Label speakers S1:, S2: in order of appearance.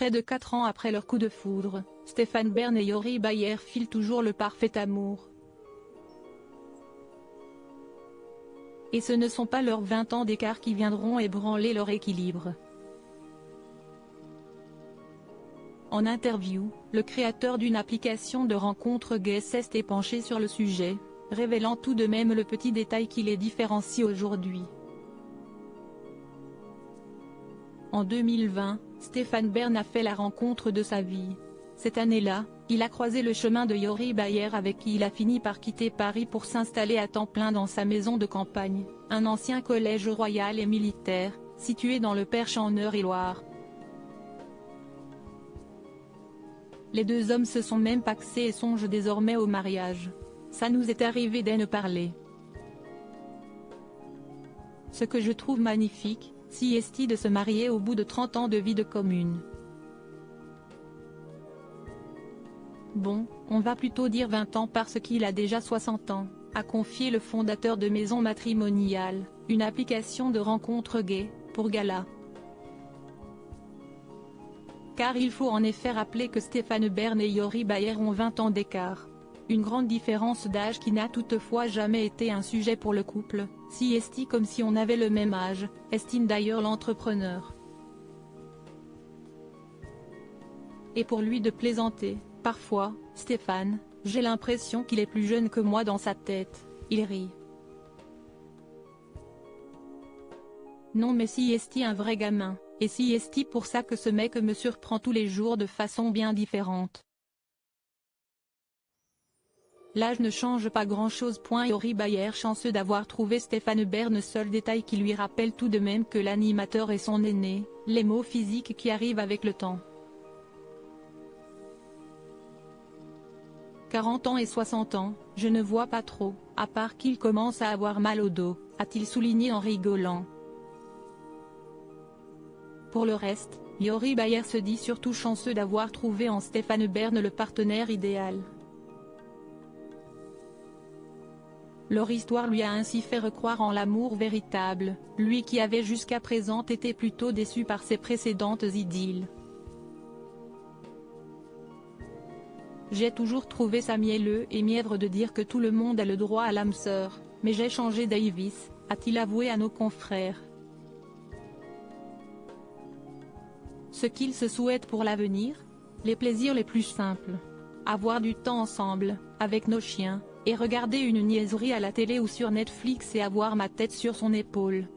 S1: Près de 4 ans après leur coup de foudre, Stéphane Bern et Yori Bayer filent toujours le parfait amour. Et ce ne sont pas leurs 20 ans d'écart qui viendront ébranler leur équilibre. En interview, le créateur d'une application de rencontres gays s'est penché sur le sujet, révélant tout de même le petit détail qui les différencie aujourd'hui. En 2020, Stéphane Bern a fait la rencontre de sa vie. Cette année-là, il a croisé le chemin de Yori Bayer avec qui il a fini par quitter Paris pour s'installer à temps plein dans sa maison de campagne, un ancien collège royal et militaire, situé dans le Perche en Eure-et-Loir. Les deux hommes se sont même pacsés et songent désormais au mariage. Ça nous est arrivé d'en parler. Ce que je trouve magnifique, si est de se marier au bout de 30 ans de vie de commune. Bon, on va plutôt dire 20 ans parce qu'il a déjà 60 ans, a confié le fondateur de Maison Matrimoniale, une application de rencontres gays, pour Gala. Car il faut en effet rappeler que Stéphane Bern et Yori Bayer ont 20 ans d'écart. Une grande différence d'âge qui n'a toutefois jamais été un sujet pour le couple, si est comme si on avait le même âge, estime d'ailleurs l'entrepreneur. Et pour lui de plaisanter, parfois, Stéphane, j'ai l'impression qu'il est plus jeune que moi dans sa tête, il rit. Non mais si est un vrai gamin, et si est pour ça que ce mec me surprend tous les jours de façon bien différente. L'âge ne change pas grand-chose. Yori Bayer chanceux d'avoir trouvé Stéphane Bern. Seul détail qui lui rappelle tout de même que l'animateur est son aîné, les maux physiques qui arrivent avec le temps. 40 ans et 60 ans, je ne vois pas trop, à part qu'il commence à avoir mal au dos, a-t-il souligné en rigolant. Pour le reste, Yori Bayer se dit surtout chanceux d'avoir trouvé en Stéphane Bern le partenaire idéal. Leur histoire lui a ainsi fait recroire en l'amour véritable, lui qui avait jusqu'à présent été plutôt déçu par ses précédentes idylles. J'ai toujours trouvé ça mielleux et mièvre de dire que tout le monde a le droit à l'âme sœur, mais j'ai changé Davis, a-t-il avoué à nos confrères. Ce qu'il se souhaite pour l'avenir? Les plaisirs les plus simples. Avoir du temps ensemble, avec nos chiens, et regarder une niaiserie à la télé ou sur Netflix et avoir ma tête sur son épaule.